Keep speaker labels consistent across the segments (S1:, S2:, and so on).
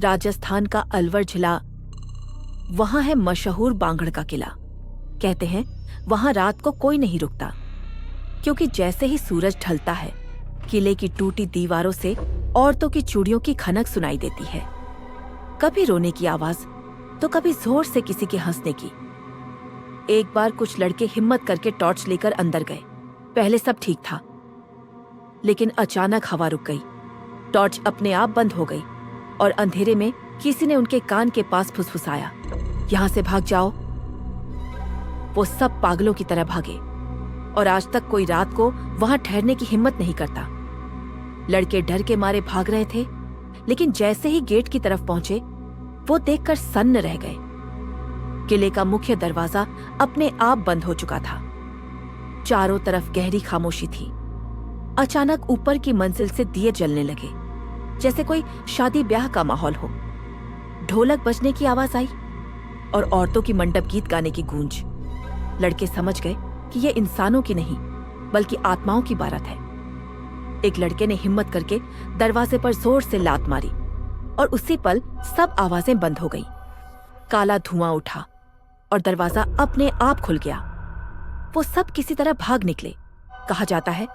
S1: राजस्थान का अलवर जिला, वहां है मशहूर बांगड़ का किला। कहते हैं वहां रात को कोई नहीं रुकता, क्योंकि जैसे ही सूरज ढलता है किले की टूटी दीवारों से औरतों की चूड़ियों की खनक सुनाई देती है। कभी रोने की आवाज तो कभी जोर से किसी के हंसने की। एक बार कुछ लड़के हिम्मत करके टॉर्च लेकर अंदर गए। पहले सब ठीक था, लेकिन अचानक हवा रुक गई। टॉर्च अपने आप बंद हो गई और अंधेरे में किसी ने उनके कान के पास फुसफुसाया, यहां से भाग जाओ। वो सब पागलों की तरह भागे और आज तक कोई रात को वहां ठहरने की हिम्मत नहीं करता। लड़के डर के मारे भाग रहे थे, लेकिन जैसे ही गेट की तरफ पहुंचे वो देखकर सन्न रह गए। किले का मुख्य दरवाजा अपने आप बंद हो चुका था। चारों तरफ गहरी खामोशी थी। अचानक ऊपर की मंजिल से दिए जलने लगे, जैसे कोई शादी ब्याह का माहौल हो। ढोलक बजने की आवाज आई और औरतों की मंडप गीत गाने की गूंज। लड़के समझ गए कि ये इंसानों की नहीं बल्कि आत्माओं की बारात है। एक लड़के ने हिम्मत करके दरवाजे पर जोर से लात मारी और उसी पल सब आवाजें बंद हो गईं। काला धुआं उठा और दरवाजा अपने आप खुल गया। वो सब किसी तरह भाग निकले। कहा जाता है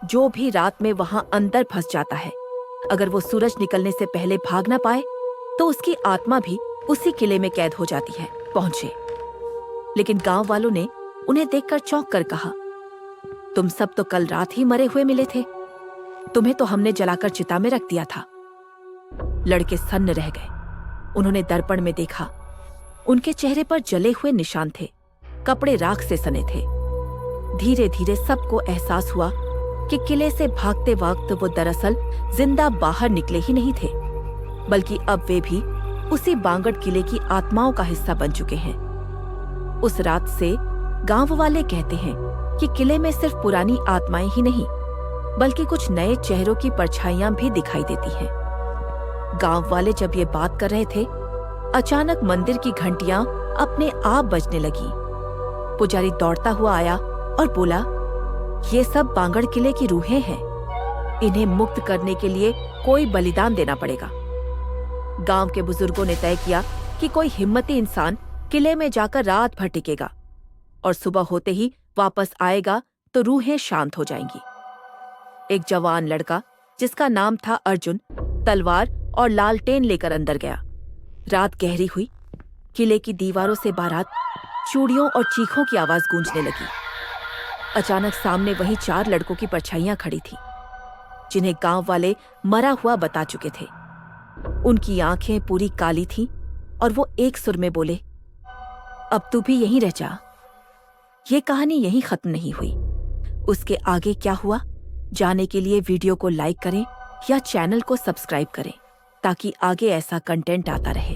S1: जो भी रात में वहां अंदर फंस जाता है, अगर वो सूरज निकलने से पहले भाग ना पाए तो उसकी आत्मा भी उसी किले में कैद हो जाती है। पहुंचे, लेकिन गांव वालों ने उन्हें देखकर चौंक कर कहा, तुम सब तो कल रात ही मरे हुए मिले थे, तुम्हें तो हमने जलाकर चिता में रख दिया था। लड़के सन्न रह गए। उन्होंने दर्पण में देखा, उनके चेहरे पर जले हुए निशान थे, कपड़े राख से सने थे। धीरे धीरे सबको एहसास हुआ कि किले से भागते वक्त वो दरअसल जिंदा बाहर निकले ही नहीं थे, बल्कि अब वे भी उसी बांगड़ किले की आत्माओं का हिस्सा बन चुके हैं। उस रात से गांव वाले कहते हैं कि किले में सिर्फ पुरानी आत्माएं ही नहीं बल्कि कुछ नए चेहरों की परछाइयां भी दिखाई देती हैं। गांव वाले जब ये बात कर रहे थे, अचानक मंदिर की घंटियां अपने आप बजने लगी। पुजारी दौड़ता हुआ आया और बोला, ये सब बांगड़ किले की रूहें हैं, इन्हें मुक्त करने के लिए कोई बलिदान देना पड़ेगा। गांव के बुजुर्गों ने तय किया कि कोई हिम्मती इंसान किले में जाकर रात भर टिकेगा और सुबह होते ही वापस आएगा तो रूहें शांत हो जाएंगी। एक जवान लड़का जिसका नाम था अर्जुन तलवार और लालटेन लेकर अंदर गया। रात गहरी हुई। किले की दीवारों से बारात, चूड़ियों और चीखों की आवाज गूंजने लगी। अचानक सामने वही 4 लड़कों की परछाइयां खड़ी थीं, जिन्हें गांव वाले मरा हुआ बता चुके थे। उनकी आंखें पूरी काली थीं और वो एक सुर में बोले, अब तू भी यहीं रह जा। ये कहानी यहीं खत्म नहीं हुई। उसके आगे क्या हुआ जानने के लिए वीडियो को लाइक करें या चैनल को सब्सक्राइब करें, ताकि आगे ऐसा कंटेंट आता रहे।